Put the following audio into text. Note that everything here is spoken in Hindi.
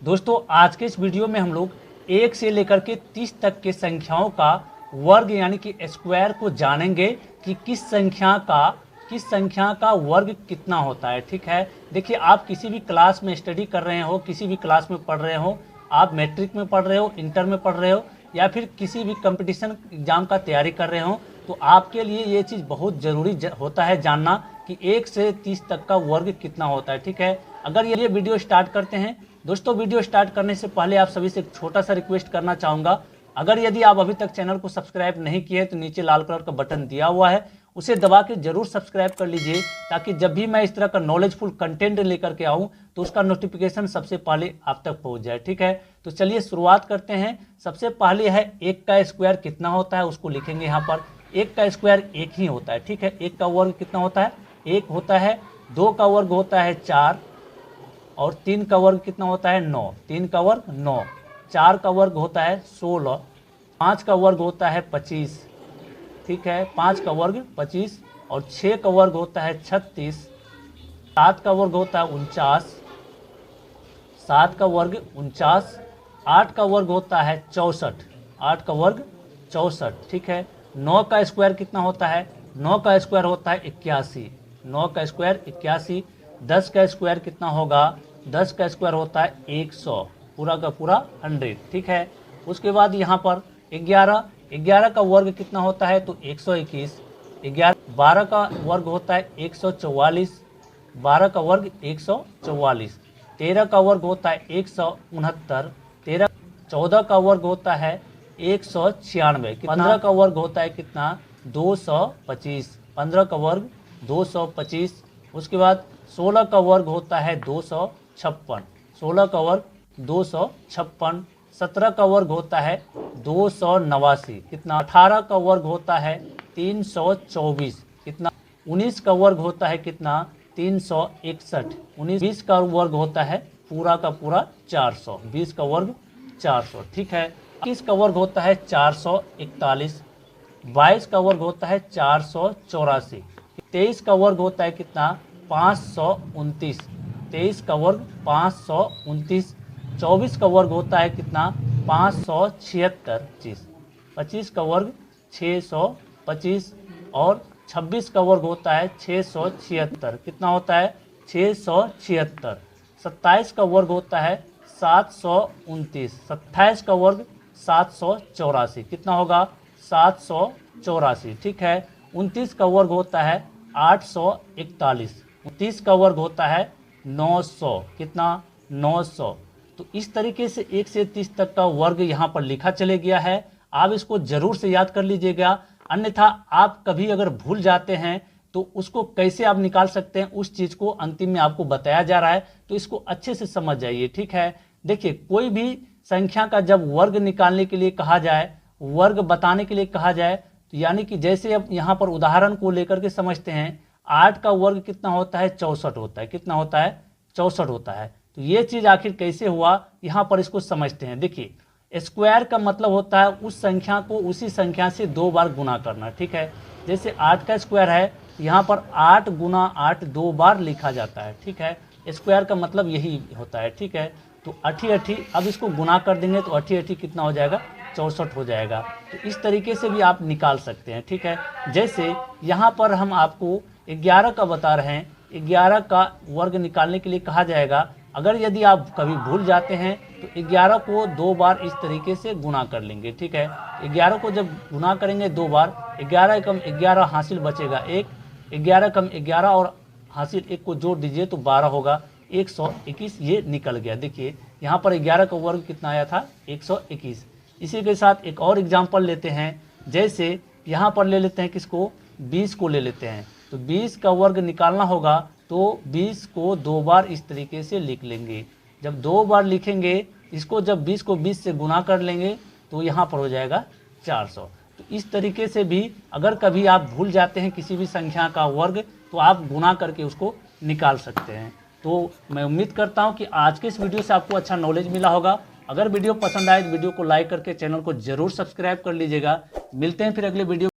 दोस्तों आज के इस वीडियो में हम लोग 1 से लेकर के 30 तक के संख्याओं का वर्ग यानी कि स्क्वायर को जानेंगे कि किस संख्या का वर्ग कितना होता है। ठीक है, देखिए आप किसी भी क्लास में स्टडी कर रहे हो, किसी भी क्लास में पढ़ रहे हो, आप मैट्रिक में पढ़ रहे हो, इंटर में पढ़ रहे हो या फिर किसी भी कंपटीशन एग्जाम का तैयारी कर रहे हो, तो आपके लिए ये चीज़ बहुत ज़रूरी होता है जानना कि 1 से 30 तक का वर्ग कितना होता है। ठीक है, अगर ये वीडियो स्टार्ट करते हैं दोस्तों, वीडियो स्टार्ट करने से पहले आप सभी से एक छोटा सा रिक्वेस्ट करना चाहूँगा। अगर यदि आप अभी तक चैनल को सब्सक्राइब नहीं किए तो नीचे लाल कलर का बटन दिया हुआ है, उसे दबा के जरूर सब्सक्राइब कर लीजिए ताकि जब भी मैं इस तरह का नॉलेजफुल कंटेंट लेकर के आऊँ तो उसका नोटिफिकेशन सबसे पहले आप तक पहुँच जाए। ठीक है, तो चलिए शुरुआत करते हैं। सबसे पहले है 1 का स्क्वायर कितना होता है, उसको लिखेंगे यहाँ पर। 1 का स्क्वायर 1 ही होता है। ठीक है, 1 का वर्ग कितना होता है, 1 होता है। 2 का वर्ग होता है 4 और 3 का वर्ग कितना होता है 9। 3 का वर्ग 9। 4 का वर्ग होता है 16। 5 का वर्ग होता है 25। ठीक है, 5 का वर्ग 25 और 6 का वर्ग होता है 36। 7 का वर्ग होता है 49। 7 का वर्ग 49। 8 का वर्ग होता है 64। 8 का वर्ग 64। ठीक है, 9 का स्क्वायर कितना होता है, 9 का स्क्वायर होता है 81। 9 का स्क्वायर 81। 10 का स्क्वायर कितना होगा, 10 का स्क्वायर होता है 100, पूरा का पूरा 100। ठीक है, उसके बाद यहाँ पर 11 का वर्ग कितना होता है तो 121। 12 का वर्ग होता है 144। 12 का वर्ग 144। 13 का वर्ग होता है 169। 14 का वर्ग होता है 196। 15 का वर्ग होता है कितना 225। 15 का वर्ग 225। उसके बाद 16 का वर्ग होता है 256। 16 का वर्ग 256। 17 का वर्ग होता है 289। कितना, 18 का वर्ग होता है 324। कितना, 19 का वर्ग होता है कितना 361। 20 का वर्ग होता है पूरा का पूरा 400। 20 का वर्ग 400। ठीक है, 21 का वर्ग होता है 441। 22 का वर्ग होता है 484। 23 का वर्ग होता है कितना 529। 23 का वर्ग 529। 24 का वर्ग होता है कितना 576। 25 का वर्ग 625 और 26 का वर्ग होता है 676। कितना होता है 676। 27 का वर्ग होता है 729। 27 का वर्ग 784। कितना होगा 784। ठीक है, 29 का वर्ग होता है 841। 29 का वर्ग होता है 900। कितना, 900। तो इस तरीके से 1 से 30 तक का वर्ग यहाँ पर लिखा चले गया है। आप इसको जरूर से याद कर लीजिएगा, अन्यथा आप कभी अगर भूल जाते हैं तो उसको कैसे आप निकाल सकते हैं उस चीज़ को अंतिम में आपको बताया जा रहा है, तो इसको अच्छे से समझ जाइए। ठीक है, देखिए कोई भी संख्या का जब वर्ग निकालने के लिए कहा जाए, वर्ग बताने के लिए कहा जाए, तो यानी कि जैसे अब यहाँ पर उदाहरण को लेकर के समझते हैं, 8 का वर्ग कितना होता है 64 होता है। कितना होता है 64 होता है। तो ये चीज़ आखिर कैसे हुआ, यहाँ पर इसको समझते हैं। देखिए स्क्वायर का मतलब होता है उस संख्या को उसी संख्या से 2 बार गुना करना। ठीक है, जैसे 8 का स्क्वायर है, यहाँ पर 8 गुना 8 2 बार लिखा जाता है। ठीक है, स्क्वायर का मतलब यही होता है। ठीक है, तो 8 अब इसको गुना कर देंगे तो 8 कितना हो जाएगा 64 हो जाएगा। तो इस तरीके से भी आप निकाल सकते हैं। ठीक है, जैसे यहाँ पर हम आपको 11 का बता रहे हैं, 11 का वर्ग निकालने के लिए कहा जाएगा। अगर यदि आप कभी भूल जाते हैं तो 11 को 2 बार इस तरीके से गुना कर लेंगे। ठीक है, 11 को जब गुना करेंगे 2 बार, 11 कम 11 हासिल बचेगा 1। 11 कम 11 और हासिल 1 को जोड़ दीजिए तो 12 होगा, 121 ये निकल गया। देखिए यहाँ पर 11 का वर्ग कितना आया था 121। इसी के साथ एक और एग्जाम्पल लेते हैं, जैसे यहाँ पर ले लेते हैं किसको 20 को ले लेते हैं। तो 20 का वर्ग निकालना होगा तो 20 को 2 बार इस तरीके से लिख लेंगे। जब 2 बार लिखेंगे इसको, जब 20 को 20 से गुना कर लेंगे तो यहाँ पर हो जाएगा 400। तो इस तरीके से भी अगर कभी आप भूल जाते हैं किसी भी संख्या का वर्ग तो आप गुना करके उसको निकाल सकते हैं। तो मैं उम्मीद करता हूँ कि आज के इस वीडियो से आपको अच्छा नॉलेज मिला होगा। अगर वीडियो पसंद आए तो वीडियो को लाइक करके चैनल को जरूर सब्सक्राइब कर लीजिएगा। मिलते हैं फिर अगले वीडियो